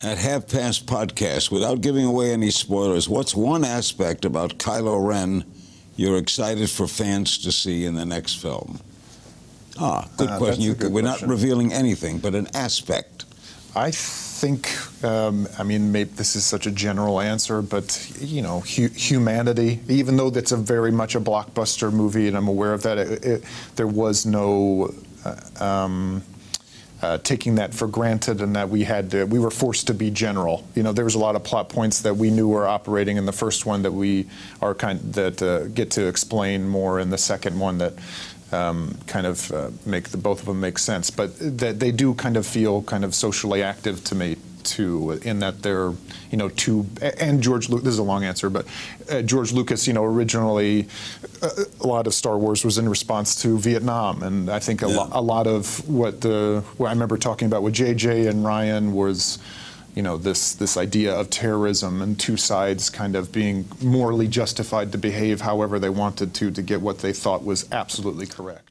At Half Past Podcast, without giving away any spoilers, what's one aspect about Kylo Ren you're excited for fans to see in the next film? Good question. We're not revealing anything, but an aspect. I think, I mean, maybe this is such a general answer, but, you know, humanity, even though that's very much a blockbuster movie, and I'm aware of that, there was no taking that for granted, and that we were forced to be general. You know, there was a lot of plot points that we knew were operating in the first one that we are get to explain more in the second one that make both of them make sense. But that they do kind of feel kind of socially active to me too, in that they're, you know, and George Lucas, this is a long answer, but George Lucas, you know, originally a lot of Star Wars was in response to Vietnam, and I think a lot of what I remember talking about with JJ and Ryan was, you know, this idea of terrorism and two sides kind of being morally justified to behave however they wanted to get what they thought was absolutely correct.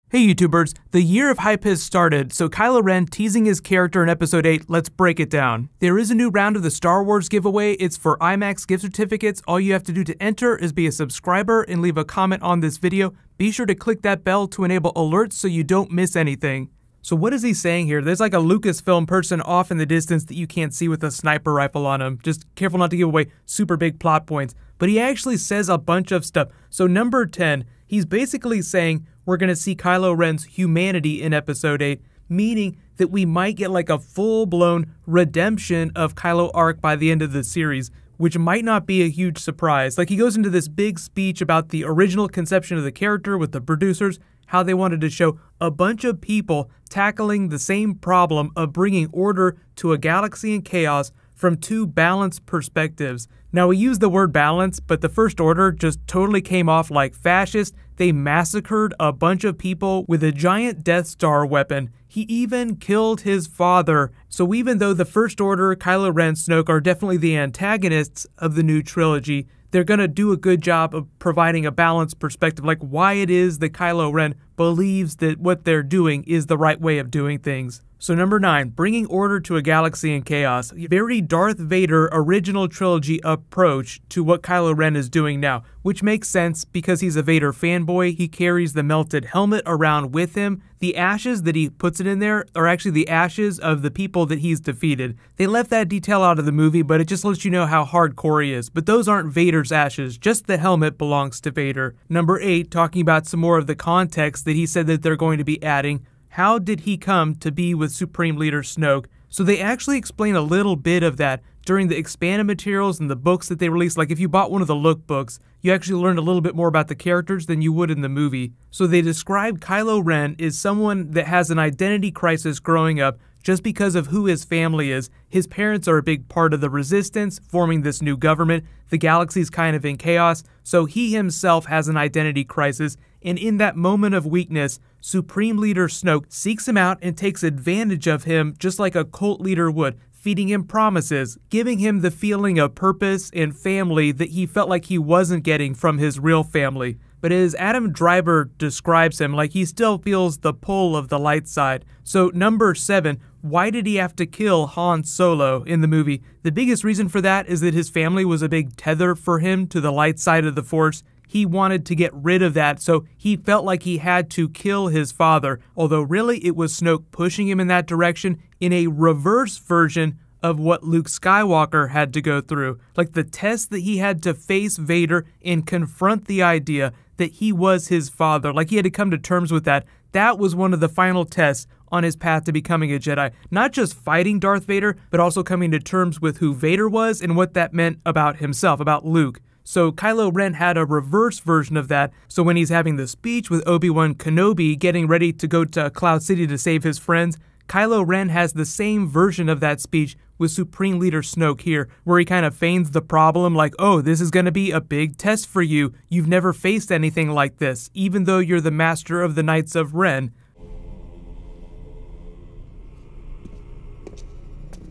Hey YouTubers, the year of hype has started, so Kylo Ren teasing his character in Episode 8, let's break it down. There is a new round of the Star Wars giveaway. It's for IMAX gift certificates. All you have to do to enter is be a subscriber and leave a comment on this video. Be sure to click that bell to enable alerts so you don't miss anything. So what is he saying here? There's like a Lucasfilm person off in the distance that you can't see with a sniper rifle on him. Just careful not to give away super big plot points. But he actually says a bunch of stuff. So number 10, he's basically saying we're going to see Kylo Ren's humanity in Episode 8, meaning that we might get like a full-blown redemption of Kylo arc by the end of the series, which might not be a huge surprise. Like, he goes into this big speech about the original conception of the character with the producers, how they wanted to show a bunch of people tackling the same problem of bringing order to a galaxy in chaos from two balanced perspectives. Now, we use the word balance, but the First Order just totally came off like fascist. They massacred a bunch of people with a giant Death Star weapon. He even killed his father. So even though the First Order, Kylo Ren, Snoke are definitely the antagonists of the new trilogy, they're going to do a good job of providing a balanced perspective, like why it is that Kylo Ren believes that what they're doing is the right way of doing things. So number 9, bringing order to a galaxy in chaos. Very Darth Vader original trilogy approach to what Kylo Ren is doing now, which makes sense because he's a Vader fanboy. He carries the melted helmet around with him. The ashes that he puts it in there are actually the ashes of the people that he's defeated. They left that detail out of the movie, but it just lets you know how hardcore he is. But those aren't Vader's ashes, just the helmet belongs to Vader. Number 8, talking about some more of the context that he said that they're going to be adding. How did he come to be with Supreme Leader Snoke? So they actually explain a little bit of that during the expanded materials and the books that they released. Like if you bought one of the lookbooks, you actually learned a little bit more about the characters than you would in the movie. So they describe Kylo Ren as someone that has an identity crisis growing up just because of who his family is. His parents are a big part of the resistance, forming this new government. The galaxy's kind of in chaos, so he himself has an identity crisis. And in that moment of weakness, Supreme Leader Snoke seeks him out and takes advantage of him just like a cult leader would, feeding him promises, giving him the feeling of purpose and family that he felt like he wasn't getting from his real family. But as Adam Driver describes him, like he still feels the pull of the light side. So number 7, why did he have to kill Han Solo in the movie? The biggest reason for that is that his family was a big tether for him to the light side of the Force. He wanted to get rid of that, so he felt like he had to kill his father, although really it was Snoke pushing him in that direction in a reverse version of what Luke Skywalker had to go through. Like the test that he had to face Vader and confront the idea that he was his father. Like he had to come to terms with that. That was one of the final tests on his path to becoming a Jedi. Not just fighting Darth Vader, but also coming to terms with who Vader was and what that meant about himself, about Luke. So Kylo Ren had a reverse version of that. So when he's having the speech with Obi-Wan Kenobi, getting ready to go to Cloud City to save his friends, Kylo Ren has the same version of that speech with Supreme Leader Snoke here, where he kind of feigns the problem like, oh, this is going to be a big test for you. You've never faced anything like this, even though you're the master of the Knights of Ren.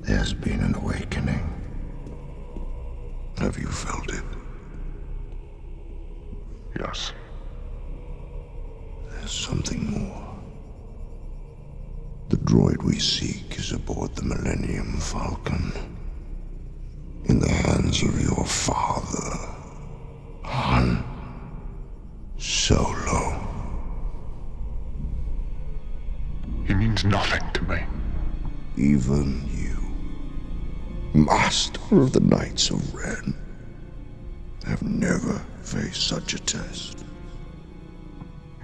There's been an awakening. Have you felt it? Yes. There's something more. The droid we seek is aboard the Millennium Millennium Falcon in the hands of your father, Han Solo. He means nothing to me. Even you, Master of the Knights of Ren, have never faced such a test.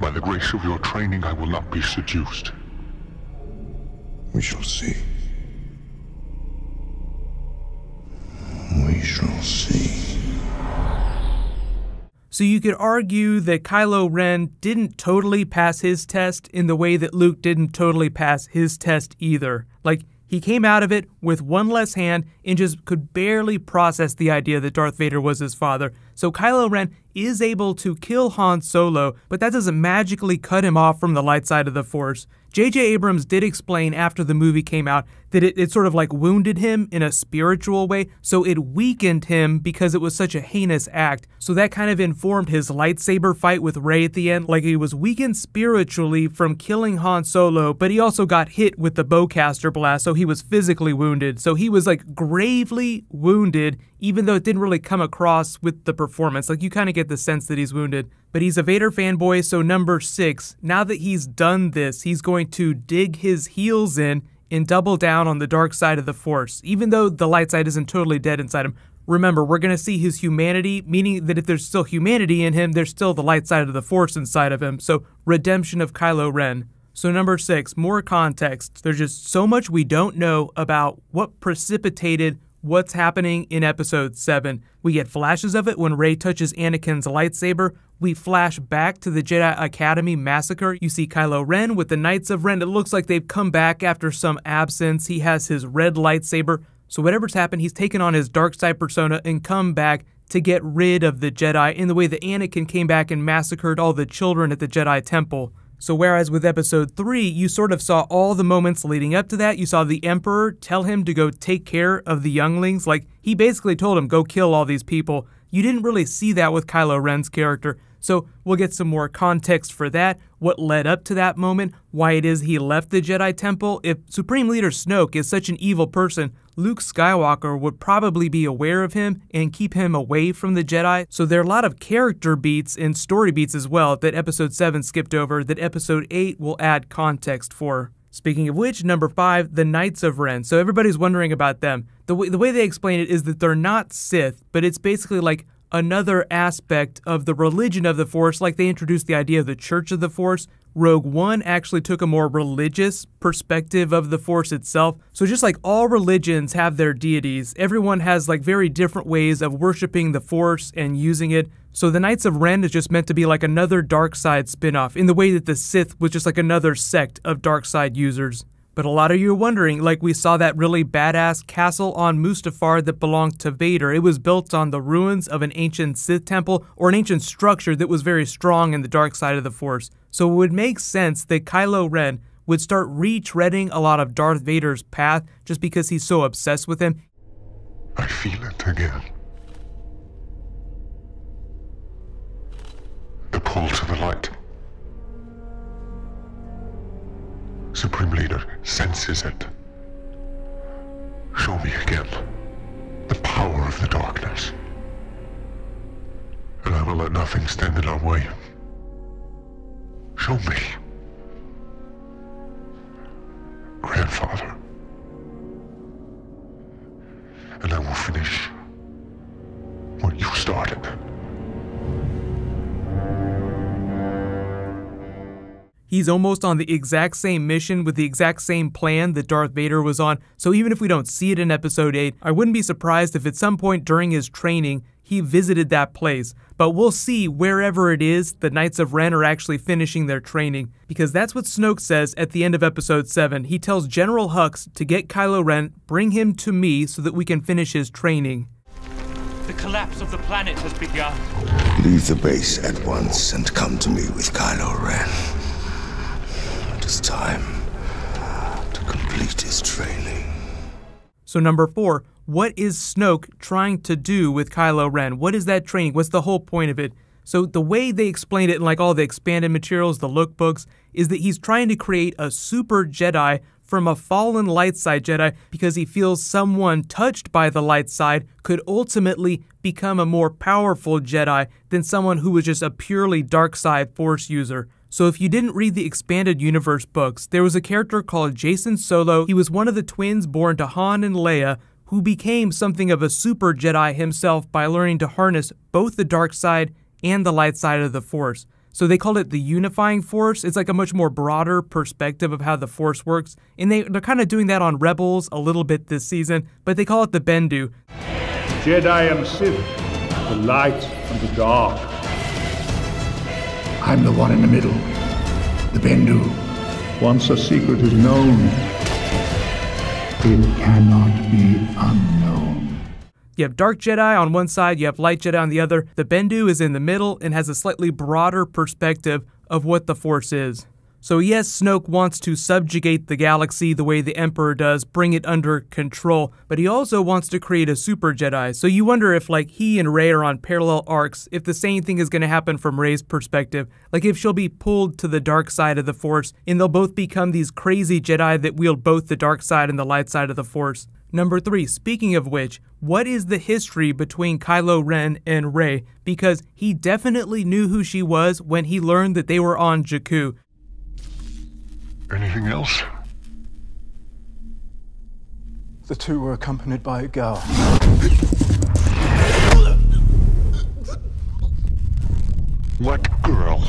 By the grace of your training, I will not be seduced. We shall see. We shall see. So you could argue that Kylo Ren didn't totally pass his test in the way that Luke didn't totally pass his test either. Like, he came out of it with one less hand and just could barely process the idea that Darth Vader was his father. So Kylo Ren is able to kill Han Solo, but that doesn't magically cut him off from the light side of the Force. J.J. Abrams did explain after the movie came out that it sort of like wounded him in a spiritual way, so it weakened him because it was such a heinous act. So that kind of informed his lightsaber fight with Rey at the end. Like, he was weakened spiritually from killing Han Solo, but he also got hit with the bowcaster blast, so he was physically wounded. So he was like gravely wounded, even though it didn't really come across with the performance. Like, you kind of get the sense that he's wounded. But he's a Vader fanboy, so number 6, now that he's done this, he's going to dig his heels in and double down on the dark side of the Force. Even though the light side isn't totally dead inside him, remember, we're going to see his humanity, meaning that if there's still humanity in him, there's still the light side of the Force inside of him. So, redemption of Kylo Ren. So number 6, more context. There's just so much we don't know about what precipitated what's happening in Episode 7. We get flashes of it when Rey touches Anakin's lightsaber. We flash back to the Jedi Academy massacre. You see Kylo Ren with the Knights of Ren. It looks like they've come back after some absence. He has his red lightsaber. So whatever's happened, he's taken on his dark side persona and come back to get rid of the Jedi in the way that Anakin came back and massacred all the children at the Jedi Temple. So whereas with Episode 3, you sort of saw all the moments leading up to that. You saw the Emperor tell him to go take care of the younglings. Like, he basically told him, go kill all these people. You didn't really see that with Kylo Ren's character. So we'll get some more context for that, what led up to that moment, why it is he left the Jedi Temple. If Supreme Leader Snoke is such an evil person, Luke Skywalker would probably be aware of him and keep him away from the Jedi. So there are a lot of character beats and story beats as well that Episode 7 skipped over that Episode 8 will add context for. Speaking of which, number 5, the Knights of Ren. So everybody's wondering about them. The way they explain it is that they're not Sith, but it's basically like another aspect of the religion of the Force, like they introduced the idea of the Church of the Force. Rogue One actually took a more religious perspective of the Force itself. So just like all religions have their deities, everyone has like very different ways of worshiping the Force and using it. So the Knights of Ren is just meant to be like another dark side spin-off, in the way that the Sith was just like another sect of dark side users. But a lot of you are wondering, like, we saw that really badass castle on Mustafar that belonged to Vader. It was built on the ruins of an ancient Sith temple, or an ancient structure that was very strong in the dark side of the Force. So it would make sense that Kylo Ren would start retreading a lot of Darth Vader's path just because he's so obsessed with him. I feel it again. The pull to the light. Supreme Leader senses it. Show me again the power of the darkness, and I will let nothing stand in our way. Show me, Grandfather, and I will finish what you started. He's almost on the exact same mission with the exact same plan that Darth Vader was on, so even if we don't see it in Episode 8, I wouldn't be surprised if at some point during his training, he visited that place. But we'll see wherever it is the Knights of Ren are actually finishing their training, because that's what Snoke says at the end of Episode 7. He tells General Hux to get Kylo Ren, bring him to me so that we can finish his training. The collapse of the planet has begun. Leave the base at once and come to me with Kylo Ren. It is time to complete his training. So number 4, what is Snoke trying to do with Kylo Ren? What is that training? What's the whole point of it? So the way they explain it in like all the expanded materials, the lookbooks, is that he's trying to create a super Jedi from a fallen light side Jedi because he feels someone touched by the light side could ultimately become a more powerful Jedi than someone who was just a purely dark side Force user. So if you didn't read the Expanded Universe books, there was a character called Jacen Solo. He was one of the twins born to Han and Leia, who became something of a super Jedi himself by learning to harness both the dark side and the light side of the Force. So they called it the unifying Force. It's like a much more broader perspective of how the Force works. And they're kind of doing that on Rebels a little bit this season, but they call it the Bendu. Jedi and Sith, the light and the dark. I'm the one in the middle, the Bendu. Once a secret is known, it cannot be unknown. You have Dark Jedi on one side, you have Light Jedi on the other. The Bendu is in the middle and has a slightly broader perspective of what the Force is. So yes, Snoke wants to subjugate the galaxy the way the Emperor does, bring it under control, but he also wants to create a super Jedi. So you wonder if like he and Rey are on parallel arcs, if the same thing is going to happen from Rey's perspective, like if she'll be pulled to the dark side of the Force and they'll both become these crazy Jedi that wield both the dark side and the light side of the Force. Number 3, speaking of which, what is the history between Kylo Ren and Rey? Because he definitely knew who she was when he learned that they were on Jakku. Anything else? The two were accompanied by a girl. What girl?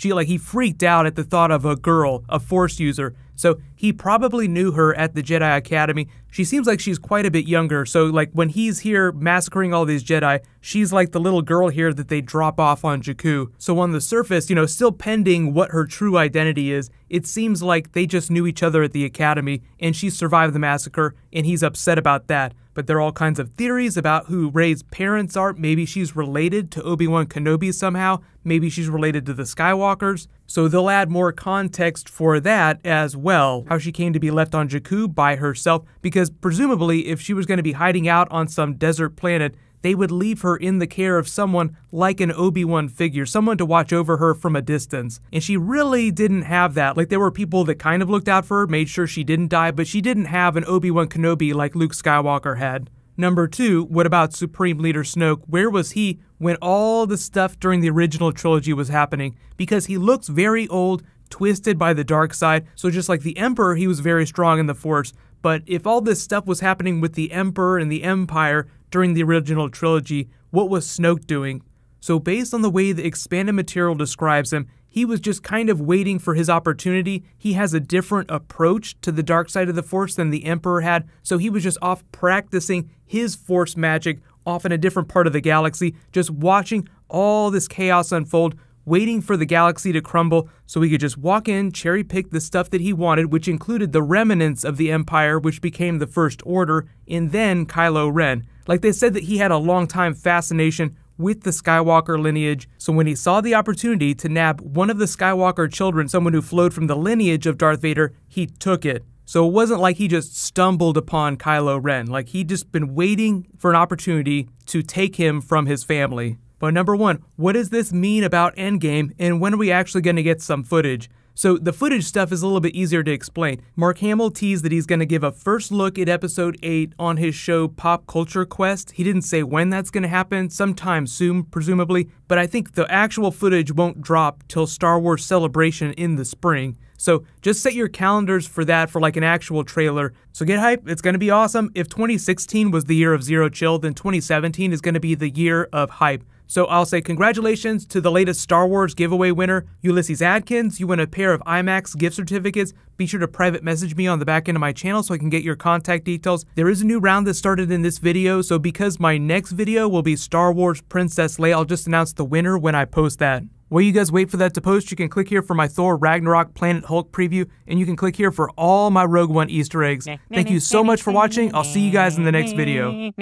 He freaked out at the thought of a girl, a Force user. So he probably knew her at the Jedi Academy. She seems like she's quite a bit younger, so like when he's here massacring all these Jedi, she's like the little girl here that they drop off on Jakku. So on the surface, still pending what her true identity is, it seems like they just knew each other at the Academy, and she survived the massacre, and he's upset about that. But there are all kinds of theories about who Rey's parents are. Maybe she's related to Obi-Wan Kenobi somehow. Maybe she's related to the Skywalkers. So they'll add more context for that as well. How she came to be left on Jakku by herself. Because presumably if she was going to be hiding out on some desert planet, they would leave her in the care of someone like an Obi-Wan figure, someone to watch over her from a distance. And she really didn't have that. Like there were people that kind of looked out for her, made sure she didn't die, but she didn't have an Obi-Wan Kenobi like Luke Skywalker had. Number 2, what about Supreme Leader Snoke? Where was he when all the stuff during the original trilogy was happening? Because he looks very old, twisted by the dark side, so just like the Emperor, he was very strong in the Force. But if all this stuff was happening with the Emperor and the Empire during the original trilogy, what was Snoke doing? So based on the way the expanded material describes him, he was just kind of waiting for his opportunity. He has a different approach to the dark side of the Force than the Emperor had, so he was just off practicing his Force magic off in a different part of the galaxy, just watching all this chaos unfold, waiting for the galaxy to crumble so he could just walk in, cherry pick the stuff that he wanted, which included the remnants of the Empire, which became the First Order, and then Kylo Ren. Like they said that he had a long-time fascination with the Skywalker lineage, so when he saw the opportunity to nab one of the Skywalker children, someone who flowed from the lineage of Darth Vader, he took it. So it wasn't like he just stumbled upon Kylo Ren, like he'd just been waiting for an opportunity to take him from his family. But number 1, what does this mean about Endgame, and when are we actually going to get some footage? So the footage stuff is a little bit easier to explain. Mark Hamill teased that he's going to give a first look at Episode 8 on his show Pop Culture Quest. He didn't say when that's going to happen, sometime soon, presumably, but I think the actual footage won't drop till Star Wars Celebration in the spring. So just set your calendars for that, for like an actual trailer. So get hype, it's going to be awesome. If 2016 was the year of Zero Chill, then 2017 is going to be the year of hype. So I'll say congratulations to the latest Star Wars giveaway winner, Ulysses Adkins. You win a pair of IMAX gift certificates. Be sure to private message me on the back end of my channel so I can get your contact details. There is a new round that started in this video, so because my next video will be Star Wars Princess Leia, I'll just announce the winner when I post that. While you guys wait for that to post, you can click here for my Thor Ragnarok Planet Hulk preview, and you can click here for all my Rogue One Easter eggs. Thank you so much for watching. I'll see you guys in the next video.